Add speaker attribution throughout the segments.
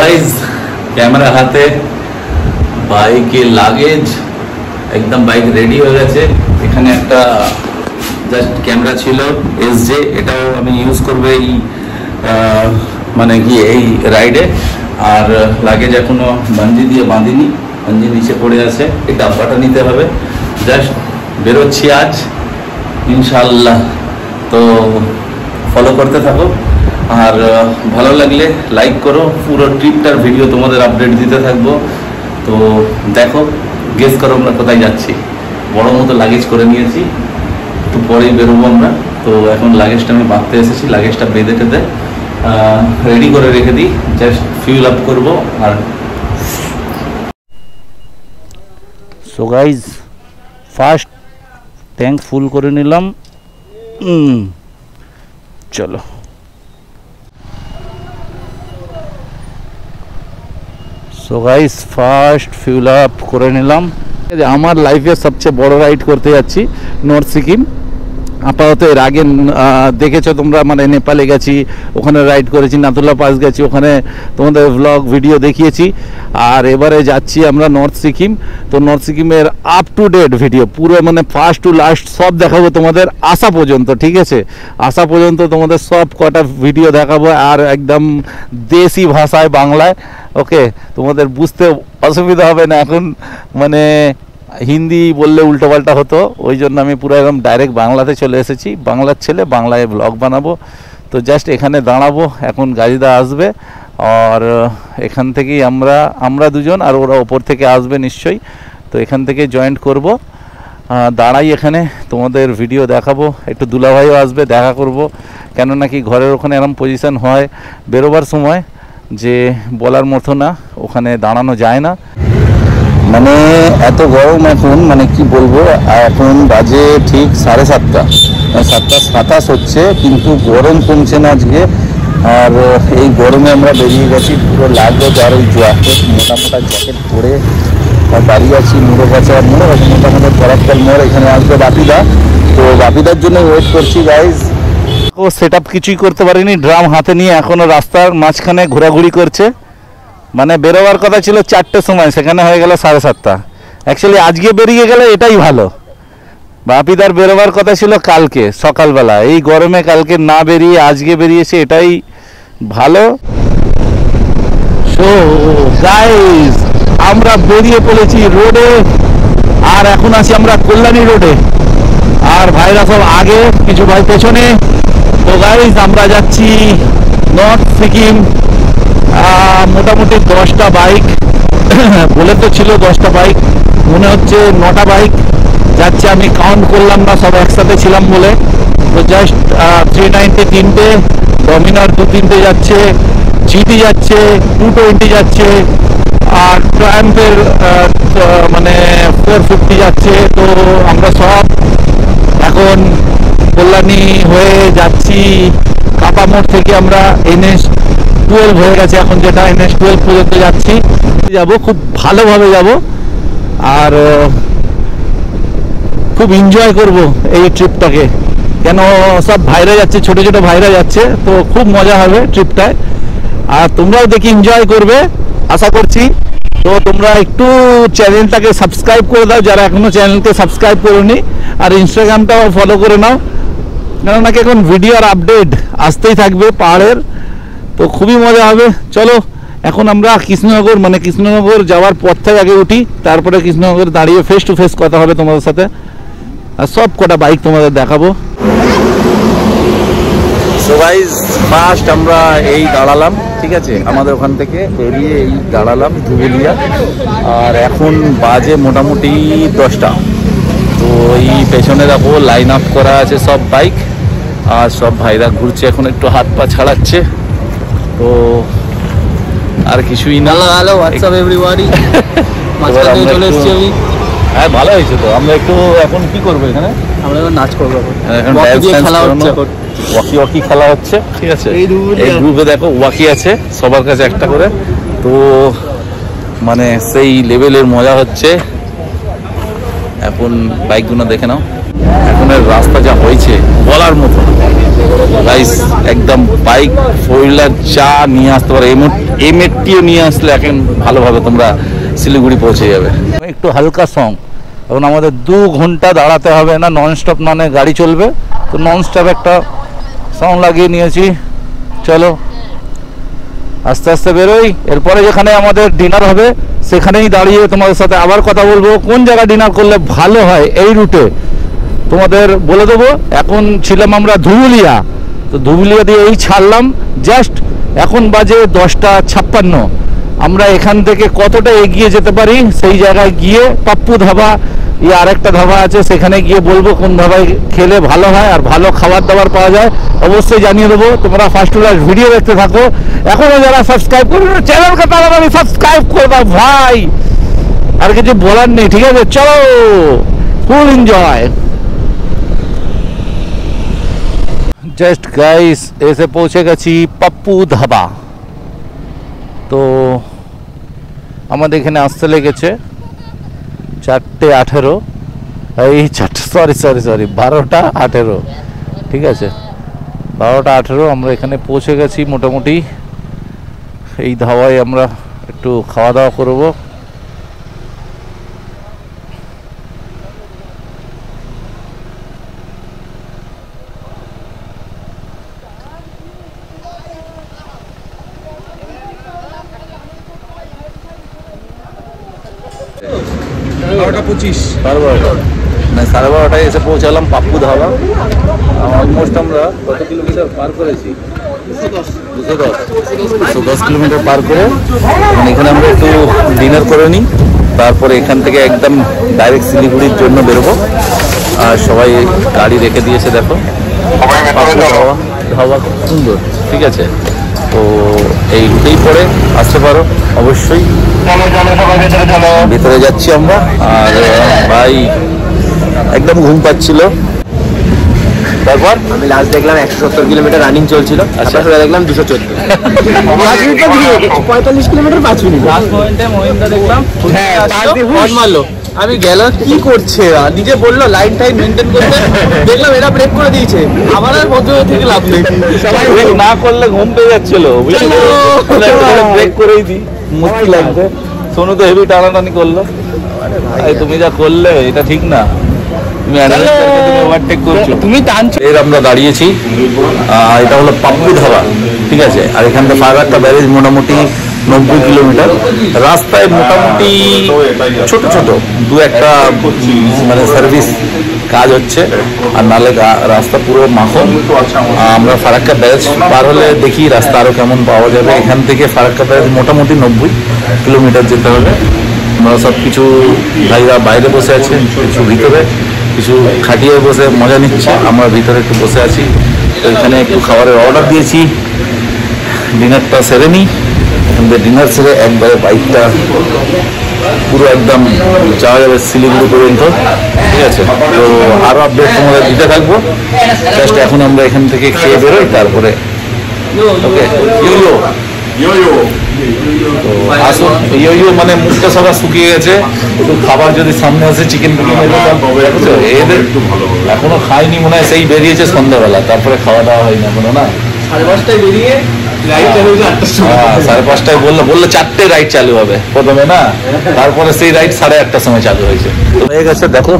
Speaker 1: Guys camera হাতে, বাইকে luggage একদম, বাইক রেডি হয়ে গেছে। এখানে একটা জাস্ট ক্যামেরা ছিল SJ, এটাও আমি ইউজ করবো এই মানে কি এই রাইডে। আর লাগেজ এখনো বাঞ্জি দিয়ে বাঁধিনি, বাঞ্জি নিচে পড়ে আছে, এই ডাব্বাটা নিতে হবে। জাস্ট বেরোচ্ছি আজ ইনশাআল্লাহ। তো ফলো করতে থাকো, আর ভালো লাগলে লাইক করো। পুরো ট্রিপটার ভিডিও তোমাদের আপডেট দিতে থাকবো। তো দেখো, গেস করো আমরা কোথায় যাচ্ছি। বড় মতো লাগেজ করে নিয়েছি, একটু পরেই বেরোবো আমরা। তো এখন লাগেজটা আমি বাঁধতে এসেছি, লাগেজটা বেঁধে টেঁধে রেডি করে রেখে দিই, জাস্ট ফিউল আপ করবো। আর so guys first tank full করে নিলাম, চলো। So guys first fuel up করে নিলাম। আমার লাইফে সবচেয়ে বড় রাইড করতে যাচ্ছি নর্থ সিকিম। আপাতত এর আগে দেখেছো তোমরা, মানে নেপালে গেছি, ওখানে রাইড করেছি, নাতুলা পাস গেছি, ওখানে তোমাদের ব্লগ ভিডিও দেখিয়েছি। আর এবারে যাচ্ছি আমরা নর্থ সিকিম। তো নর্থ সিকিমের আপ টু ডেট ভিডিও পুরো, মানে ফার্স্ট টু লাস্ট সব দেখাবো তোমাদের, আসা পর্যন্ত, ঠিক আছে? আসা পর্যন্ত তোমাদের সব কটা ভিডিও দেখাবো, আর একদম দেশি ভাষায়, বাংলায়। ওকে, তোমাদের বুঝতে অসুবিধা হবে না। এখন মানে হিন্দি বললে উল্টোপাল্টা হতো, ওই জন্য আমি পুরো একদম ডাইরেক্ট বাংলাতে চলে এসেছি। বাংলার ছেলে, বাংলায় ব্লগ বানাবো। তো জাস্ট এখানে দাঁড়াবো, এখন গাড়িটা আসবে। আর এখান থেকেই আমরা দুজন, আর ওরা ওপর থেকে আসবে নিশ্চয়ই। তো এখান থেকে জয়েন্ট করব, দাঁড়াই এখানে, তোমাদের ভিডিও দেখাবো। একটু দুলাভাইও আসবে, দেখা করব। কেননা কি ঘরের ওখানে এরকম পজিশন হয় বেরোবার সময় যে বলার মতো না, ওখানে দাঁড়ানো যায় না। মানে এত গরম এখন, মানে কি বলবো। এখন বাজে ঠিক 7:30, 7:27 হচ্ছে, কিন্তু গরম কমছে না আজকে। আর এই গরমে আমরা বেরিয়ে গেছি, পুরো লাগেজ আর ওই জ্যাকেট, মোটা মোটা জ্যাকেট পরে দাঁড়িয়ে আছি মুড়ো গাছে। আর মোটামুটি বরাক্কাল মোড়, এখানে আসবে বাপিদা। তো বাপিদার জন্য ওয়েট করছি গাইজ। ও সেট আপ কিছুই করতে পারিনি, ড্রাম হাতে নিয়ে এখনও রাস্তার মাঝখানে ঘোরাঘুরি করছে। মানে বেরোবার কথা ছিল 4টের সময়, সেখানে হয়ে গেল 7:30। অ্যাকচুয়ালি আজকে বেরিয়ে গেলে এটাই ভালো। বাপিদার বেরোবার কথা ছিল কালকে সকালবেলা, এই গরমে কালকে না বেরিয়ে আজকে বেরিয়েছে, এটাই ভালো। সো গাইস, আমরা বেরিয়ে পড়েছি রোডে, আর এখন আছি আমরা কল্যাণী রোডে। আর ভাইরা সব আগে, কিছু ভাই পেছনে। তো গাইস আমরা যাচ্ছি নর্থ সিকিম। মোটামুটি 10টা বাইক, বলে তো ছিল 10টা বাইক, মনে হচ্ছে 9টা বাইক যাচ্ছে। আমি কাউন্ট করলাম না, সব একসাথে ছিলাম বলে। তো জাস্ট 390 3টে, ডমিনার 2-3টে যাচ্ছে, জিটি যাচ্ছে, 220 যাচ্ছে, আর ট্রায়াম্পের মানে 450 যাচ্ছে। তো আমরা সব এখন কল্যাণী হয়ে যাচ্ছি। কাপা মোড় থেকে আমরা NH12 হয়ে গেছে এখন, যেটা NH12 পর্যন্ত যাচ্ছি। খুব ভালোভাবে যাব, আর খুব এনজয় করব এই ট্রিপটাকে। কেন সব ভাইরা যাচ্ছে, ছোট ছোট ভাইরা যাচ্ছে, তো খুব মজা হবে ট্রিপটায়। আর তোমরাও দেখি এনজয় করবে আশা করছি। তো তোমরা একটু চ্যানেলটাকে সাবস্ক্রাইব করে দাও, যারা এখনো চ্যানেলকে সাবস্ক্রাইব করোনি। আর ইনস্টাগ্রামটাও ফলো করে নাও, কেননা কি এখন ভিডিও আর আপডেট আসতেই থাকবে পাহাড়ের। তো খুবই মজা হবে। চলো এখন আমরা কৃষ্ণনগর, মানে কৃষ্ণনগর যাওয়ার পর থেকে আগে উঠি, তারপরে কৃষ্ণনগর দাঁড়িয়ে ফেস টু ফেস কথা হবে তোমাদের সাথে, আর সব কটা বাইক তোমাদের দেখাবো। সো গাইস ফার্স্ট আমরা এই দাঁড়ালাম, ঠিক আছে? আমাদের ওখান থেকে বেরিয়ে এই দাঁড়ালাম ধুবুলিয়া। আর এখন বাজে মোটামুটি 10টা। তো এই পেছনে দেখো লাইন আপ করা আছে সব বাইক, আর সব ভাইরা ঘুরছে, এখন একটু হাত পা ছাড়াচ্ছে। তো আর কিছুই না। হ্যালো হোয়াটসঅ্যাপ এভরিবডি, মাঝখানে চলে এসেছি আমি। হ্যাঁ ভালো হয়েছে। তো আমরা একটু এখন কি করবো এখানে? আমরা এখন নাচ করবো, এখন খেলা হচ্ছে, ওয়াকি খেলা হচ্ছে, ঠিক আছে? এই গ্রুপে দেখো ওয়াকি আছে সবার কাছে একটা করে। তো মানে সেই লেভেলের মজা হচ্ছে। এখন বাইকগুলো দেখে নাও, এখন রাস্তা যা হয়েছে বলার মতো। গাইস একদম বাইক ফোর হুইলার যা নিয়ে আসতে পারো, এমএটিও নিয়ে আসলে এখন ভালোভাবে তোমরা শিলিগুড়ি পৌঁছে যাবে। একটু হালকা সং, এখন আমাদের 2 ঘন্টা দাঁড়াতে হবে না, নন স্টপ মানে গাড়ি চলবে, তো নন স্টপ একটা সং লাগিয়ে নিয়েছি। চলো আস্তে আস্তে বেরোই। এরপরে যেখানে আমাদের ডিনার হবে সেখানেই দাঁড়িয়ে তোমাদের সাথে আবার কথা বলবো, কোন জায়গায় ডিনার করলে ভালো হয় এই রুটে তোমাদের বলে দেবো। এখন ছিলাম আমরা ধুবুলিয়া, তো ধুবুলিয়া দিয়ে এই ছাড়লাম জাস্ট, এখন বাজে 10:56। আমরা এখান থেকে কতটা এগিয়ে যেতে পারি সেই জায়গায় গিয়ে পাপ্পু ধাবা আরেকটা ধাবা আছে, সেখানে গিয়ে বলবো কোন ধাবায় খেলে ভালো হয় আর ভালো খাবার দাবার পাওয়া যায়, অবশ্যই জানিয়ে দেবো। তোমরা ফার্স্ট ক্লাস ভিডিও দেখতে থাকো। এখনো যারা সাবস্ক্রাইব করবে চ্যানেলকে তাড়াতাড়ি সাবস্ক্রাইব করবা ভাই, আর কিছু বলার নেই, ঠিক আছে? চলো ফুল এনজয়। জাস্ট গাইস এসে পৌঁছে গেছি পাপ্পু ধাবা। তো আমাদের এখানে আসতে লেগেছে 4:18, এই 12:18, ঠিক আছে 12:18। আমরা এখানে পৌঁছে গেছি মোটামুটি। এই ধাবায় আমরা একটু খাওয়া দাওয়া করবো। না 12:30টায় এসে পৌঁছালাম পাপ্পু ধাবা। অলমোস্ট আমরা কত কিলোমিটার পার করেছি? 210 কিলোমিটার পার করে এখানে আমরা একটু ডিনার করে নিই, তারপরে এখান থেকে একদম ডাইরেক্ট শিলিগুড়ির জন্য বেরোবো। আর সবাই গাড়ি রেখে দিয়েছে, দেখো পাপ্পু ধাবা খুব সুন্দর, ঠিক আছে? তো এই রুটেই পরে আসতে পারো অবশ্যই। ভিতরে যাচ্ছি আমরা, আর ভাই একদম ঘুম পাচ্ছিল। তারপর
Speaker 2: আমি লাস্ট দেখলাম 170 কিলোমিটার রানিং চলছিল,
Speaker 1: আচ্ছা
Speaker 2: দেখলাম 214, 45 কিলোমিটার 5 মিনিট। লাস্ট পয়েন্টে মহিন্দ্রা দেখলাম মারলো, আমি গেল কি করছে, নিজে বললো লাইন টাইম মেনটেন করতে, দেখলাম এরা ব্রেক করে দিয়েছে, আমার আর মধ্যে থেকে লাভ নেই,
Speaker 1: ব্রেক না করলে ঘুম পেয়ে যাচ্ছিল, ব্রেক করেই দিই, মুশকিল লাগবে। সোনু তো হেভি টানাটানি করলো, তুমি যা করলে এটা ঠিক না, তুমি ওভারটেক করছো, তুমি টানছো। এর আমরা দাঁড়িয়েছি, এটা হলো পাপ্পু ধাবা, ঠিক আছে? আর এখান থেকে ফারাক্কা ব্যারেজ মোটামুটি 90 কিলোমিটার। রাস্তায় মোটামুটি ছোট ছোট 2-1টা মানে সার্ভিস কাজ হচ্ছে, আর নালে রাস্তা পুরো মাখন। আমরা ফারাক্কা ব্যারেজ পার হলে দেখি রাস্তা আরও কেমন পাওয়া যাবে। এখান থেকে ফারাক্কা ব্যারেজ মোটামুটি 90 কিলোমিটার যেতে হবে। আমরা সব কিছু ভাইরা বাইরে বসে আছে, কিছু ভিতরে, কিছু খাটিয়ে বসে মজা নিচ্ছে, আমরা ভিতরে একটু বসে আছি। তো এখানে একটু খাবারের অর্ডার দিয়েছি, ডিনারটা সেরে নিই। এখান থেকে ডিনার সেরে একবারে বাইকটা পুরো একদম যাওয়া যাবে শিলিগুড়ি পর্যন্ত, ঠিক আছে? তো আরও আপডেট তোমাদের দিতে থাকবো। জাস্ট এখন আমরা এখান থেকে খেয়ে বেরোই, তারপরে ওকে আসো। ইয়ো মানে মুখটা সবার শুকিয়ে গেছে, একটু খাবার যদি সামনে আসে চিকেন এদের এখনো খাইনি মনে হয়, সেই বেরিয়েছে সন্ধ্যাবেলা, তারপরে খাওয়া দাওয়া হয়নি এখনো না।
Speaker 2: 5:30টায় বেরিয়ে রাইড চালু হয়েছে 8টার সময়,
Speaker 1: 5:30টায় বললো 4টে রাইড চালু হবে প্রথমে না, তারপরে সেই রাইড 8:30টার সময় চালু হয়েছে। হয়ে গেছে, দেখো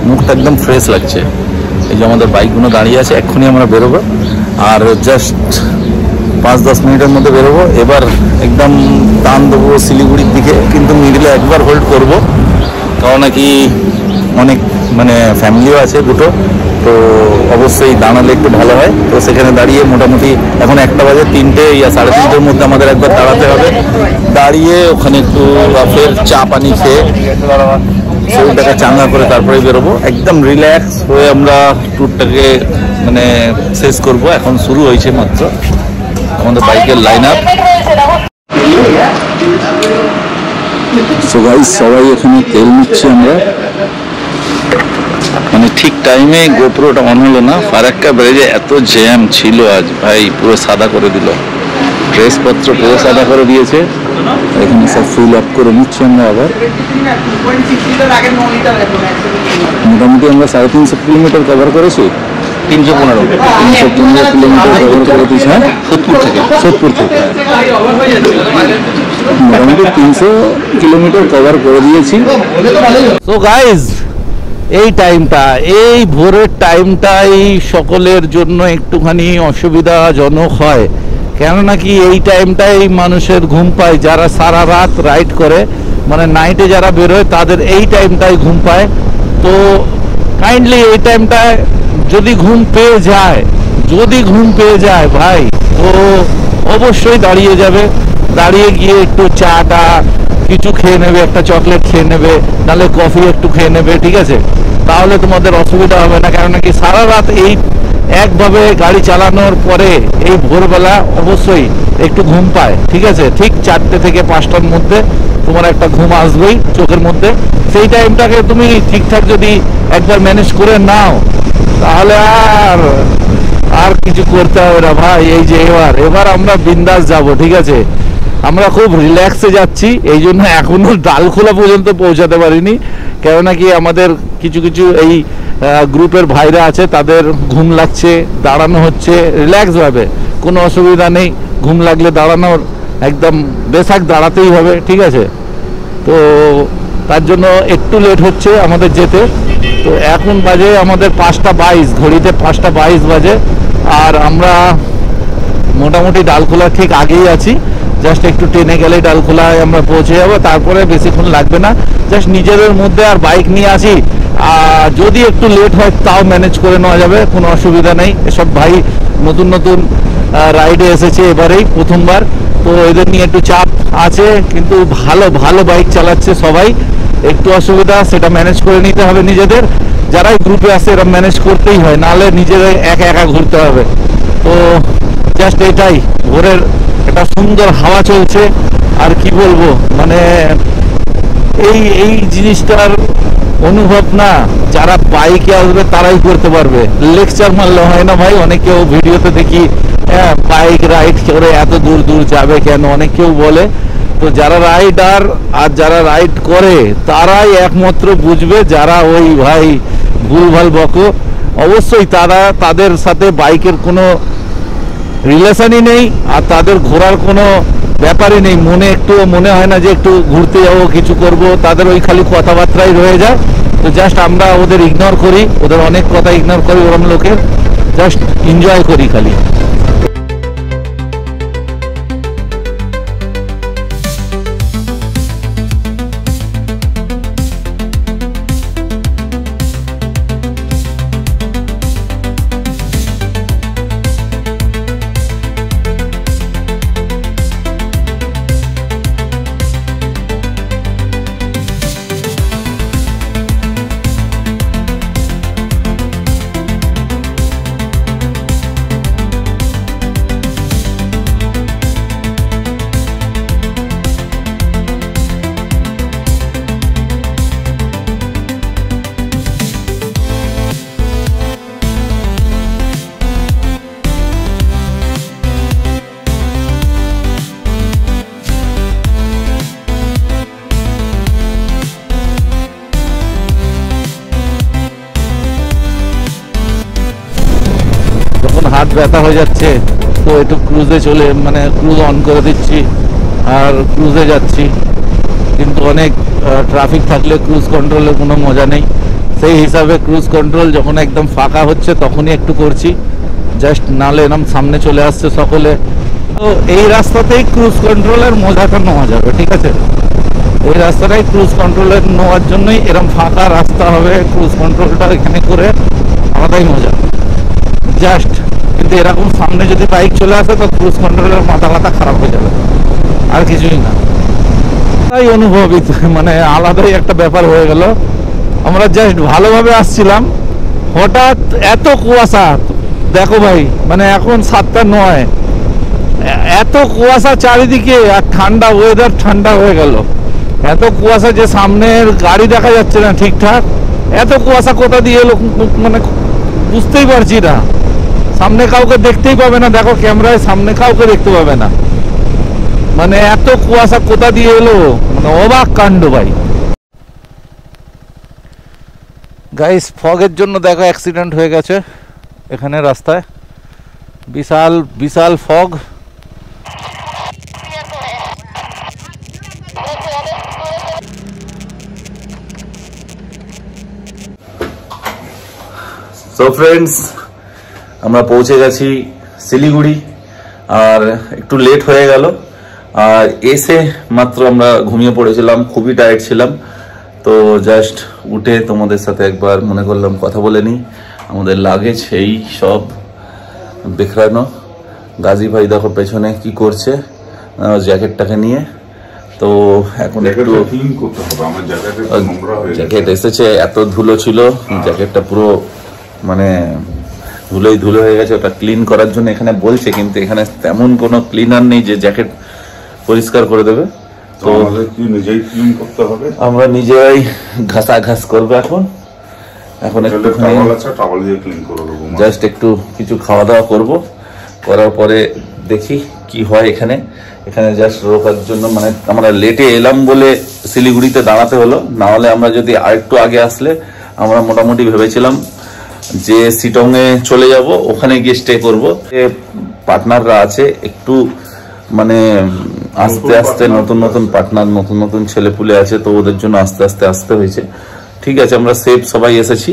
Speaker 1: মুখটা একদম ফ্রেশ লাগছে। এই যে আমাদের বাইকগুলো দাঁড়িয়ে আছে, এক্ষুনি আমরা বেরোবো, আর জাস্ট 5-10 মিনিটের মধ্যে বেরোবো। এবার একদম টান দেবো শিলিগুড়ির দিকে, কিন্তু মিডিলে একবার হোল্ড করব, কারণ নাকি অনেক মানে ফ্যামিলিও আছে দুটো, তো অবশ্যই দাঁড়ালে একটু ভালো হয়। তো সেখানে দাঁড়িয়ে মোটামুটি এখন 1টা বাজে, 3টে ইয়া 3:30টার মধ্যে আমাদের একবার দাঁড়াতে হবে। দাঁড়িয়ে ওখানে একটু ফের চা পানি খেয়ে শরীরটাকে চাঙ্গা করে তারপরে বেরোবো। একদম রিল্যাক্স হয়ে আমরা ট্যুরটাকে মানে শেষ করব। এখন শুরু হয়েছে মাত্র আমাদের বাইকের লাইন আপ। সো গাইস সবাই এখানে তেল নিচ্ছে, আমরা মানে ঠিক টাইমে গোপ্রোটা অন হলো না। ফারাক্কা ব্যারেজে এত জ্যাম ছিল আজ ভাই, পুরো সাদা করে দিল, ড্রেসপত্র পুরো সাদা করে দিয়েছে। এখানে সব ফুল আপ করে নিচ্ছি আমরা আবার। মোটামুটি আমরা 350 কিলোমিটার কভার করেছি,
Speaker 2: 315
Speaker 1: কিলোমিটার কভার করে দিয়েছে। হ্যাঁ, সোদপুর থেকে মোটামুটি 300 কিলোমিটার কভার করে দিয়েছি। তো গাইজ, এই টাইমটা, এই ভোরের টাইমটাই সকলের জন্য একটুখানি অসুবিধাজনক হয়, কেননা কি এই টাইমটাই মানুষের ঘুম পায়, যারা সারা রাত রাইড করে, মানে নাইটে যারা বেরোয় তাদের এই টাইমটাই ঘুম পায়। তো কাইন্ডলি এই টাইমটায় যদি ঘুম পেয়ে যায় ভাই, তো অবশ্যই দাঁড়িয়ে যাবে, দাঁড়িয়ে গিয়ে একটু চাটা কিছু খেয়ে নেবে, একটা চকলেট খেয়ে নেবে, নাহলে কফি একটু খেয়ে নেবে, ঠিক আছে? তাহলে তোমাদের অসুবিধা হবে না, কারণ কি সারা রাত এই একভাবে গাড়ি চালানোর পরে এই ভোরবেলা অবশ্যই একটু ঘুম পায়, ঠিক আছে? ঠিক 4টে থেকে 5টার মধ্যে তোমার একটা ঘুম আসবেই চোখের মধ্যে। সেই টাইমটাকে তুমি ঠিকঠাক যদি একবার ম্যানেজ করে নাও, তাহলে আর কিছু করতে হবে না ভাই। এই যে এবার আমরা বিন্দাস যাব, ঠিক আছে? আমরা খুব রিল্যাক্সে যাচ্ছি, এই জন্য এখনো ডালখোলা পর্যন্ত পৌঁছাতে পারিনি, কেননা কি আমাদের কিছু এই গ্রুপের ভাইরা আছে, তাদের ঘুম লাগছে, দাঁড়ানো হচ্ছে রিল্যাক্স ভাবে, কোনো অসুবিধা নেই। ঘুম লাগলে দাঁড়ানোর একদম বেশাক দাঁড়াতেই হবে, ঠিক আছে? তো তার জন্য একটু লেট হচ্ছে আমাদের যেতে। তো এখন বাজে আমাদের 5:22, ঘড়িতে 5:22 বাজে, আর আমরা মোটামুটি ডালখোলা ঠিক আগেই আছি। জাস্ট একটু ট্রেনে গেলে ডালখোলায় আমরা পৌঁছে যাবো, তারপরে বেশিক্ষণ লাগবে না। জাস্ট নিজেদের মধ্যে আর বাইক নিয়ে আসি, আর যদি একটু লেট হয় তাও ম্যানেজ করে নেওয়া যাবে, কোনো অসুবিধা নেই। এসব ভাই নতুন রাইডে এসেছে এবারেই প্রথমবার, তো এদের নিয়ে একটু চাপ আছে, কিন্তু ভালো বাইক চালাচ্ছে সবাই। একটু অসুবিধা, সেটা ম্যানেজ করে নিতে হবে নিজেদের। যারাই গ্রুপে আসে এরা ম্যানেজ করতেই হয়, নাহলে নিজেদের একা ঘুরতে হবে। তো জাস্ট এটাই, ভোরের একটা সুন্দর হাওয়া চলছে, আর কি বলবো, মানে এই জিনিসটার অনুভব না যারা বাইকে আসবে তারাই করতে পারবে। লেকচার মারলে হয় না ভাই। অনেকেও ভিডিওতে দেখি বাইক রাইড করে এত দূর যাবে কেন, অনেক কেউ বলে। তো যারা রাইডার আর যারা রাইড করে তারাই একমাত্র বুঝবে, যারা ওই ভাই ভুলভাল বকো। অবশ্যই তাদের সাথে বাইকের কোনো রিলেশনই নেই, আর তাদের ঘোরার কোনো ব্যাপারই নেই। মনে হয় না যে একটু ঘুরতে যাবো, কিছু করব, তাদের ওই খালি কথাবার্তাই রয়ে যায়। তো জাস্ট আমরা ওদের ইগনোর করি, ওদের অনেক কথা ইগনোর করি, ওরম লোকের জাস্ট এনজয় করি খালি। হাত ব্যথা হয়ে যাচ্ছে, তো একটু ক্রুজে ক্রুজ অন করে দিচ্ছি আর ক্রুজে যাচ্ছি। কিন্তু অনেক ট্রাফিক থাকলে ক্রুজ কন্ট্রোলে কোনো মজা নেই। সেই হিসাবে ক্রুজ কন্ট্রোল যখন একদম ফাঁকা হচ্ছে তখনই একটু করছি, জাস্ট নালে এরকম সামনে চলে আসছে সকলে। তো এই রাস্তাতেই ক্রুজ কন্ট্রোলের মজাটা নেওয়া যাবে, ঠিক আছে? এই রাস্তাটাই ক্রুজ কন্ট্রোলের নেওয়ার জন্যই এরকম ফাঁকা রাস্তা হবে, ক্রুজ কন্ট্রোলটা এখানে করে আলাদাই মজা জাস্ট। কিন্তু এরকম সামনে যদি বাইক চলে আসে তো ক্রুজ কন্ট্রোলের মাথা খারাপ হয়ে যাবে, আর কিছুই না। তাই অনুভবই আলাদাই একটা ব্যাপার হয়ে গেল। আমরা জাস্ট ভালোভাবে আসছিলাম, হঠাৎ এত কুয়াশা, দেখো ভাই, এখন 7:09, এত কুয়াশা চারিদিকে, আর ঠান্ডা ওয়েদার, ঠান্ডা হয়ে গেল। এত কুয়াশা যে সামনের গাড়ি দেখা যাচ্ছে না ঠিকঠাক। এত কুয়াশা কোথা দিয়ে এলো বুঝতেই পারছি না। সামনে কাউকে দেখতেই পাবে না, দেখো ক্যামেরায় সামনে কাউকে দেখতে পাবে না। এত কুয়াশা কোথা দিয়ে এলো, অবাক কাণ্ড ভাই। গাইস, ফগের জন্য দেখো অ্যাক্সিডেন্ট হয়ে গেছে। এখানে রাস্তায় বিশাল বিশাল ফগ। সো ফ্রেন্ডস, আমরা পৌঁছে গেছি শিলিগুড়ি, আর একটু লেট হয়ে গেল। আর এসে মাত্র আমরা ঘুমিয়ে পড়েছিলাম, খুবই টায়ার্ড ছিলাম। তো জাস্ট উঠে তোমাদের সাথে একবার মনে করলাম কথা বলে নিই। আমাদের লাগেজ এই সব বেখরানো। গাজী ভাই দেখো পেছনে কি করছে জ্যাকেটটাকে নিয়ে। তো এখন একটু জ্যাকেট এসেছে, এত ধুলো ছিল, জ্যাকেটটা পুরো মানে ধুলোই ধুলো হয়ে গেছে। ওটা ক্লিন করার জন্য এখানে বলছে, কিন্তু এখানে তেমন কোনো ক্লিনার নেই যে জ্যাকেট পরিষ্কার করে দেবে। তো
Speaker 3: নিজেই ক্লিন করতে হবে,
Speaker 1: আমরা নিজেরাই ঘাস করবো। এখন একটুখানি জাস্ট একটু কিছু খাওয়া দাওয়া করবো, করার পরে দেখি কি হয়। এখানে জাস্ট রোকার জন্য, মানে আমরা লেটে এলাম বলে শিলিগুড়িতে দাঁড়াতে হলো, না হলে আমরা যদি আরেকটু আগে আসলে আমরা মোটামুটি ভেবেছিলাম যে শিটং এ চলে যাব, ওখানে গিয়ে স্টে করবো। পার্টনাররা আছে একটু মানে আস্তে আস্তে, নতুন পার্টনার, নতুন ছেলেপুলে আছে, তো ওদের জন্য আস্তে আস্তে আসতে হয়েছে। ঠিক আছে, আমরা সেফ সবাই এসেছি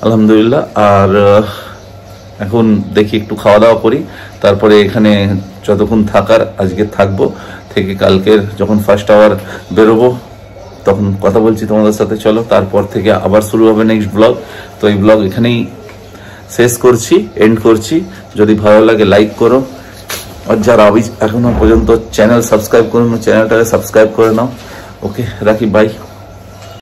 Speaker 1: আলহামদুলিল্লাহ। আর এখন দেখি একটু খাওয়া দাওয়া করি, তারপরে এখানে যতক্ষণ থাকার আজকে থাকবো, থেকে কালকের যখন ফার্স্ট আওয়ার বেরোবো তখন কথা বলছি তোমাদের সাথে। চলো, তারপর থেকে আবার শুরু হবে নেক্সট ব্লগ। তো এই ব্লগ এখানেই শেষ করছি, এন্ড করছি। যদি ভালো লাগে লাইক করো, আর যারা এখনো পর্যন্ত চ্যানেল সাবস্ক্রাইব করো, চ্যানেলটাকে সাবস্ক্রাইব করে নাও। ওকে, রাখি, বাই।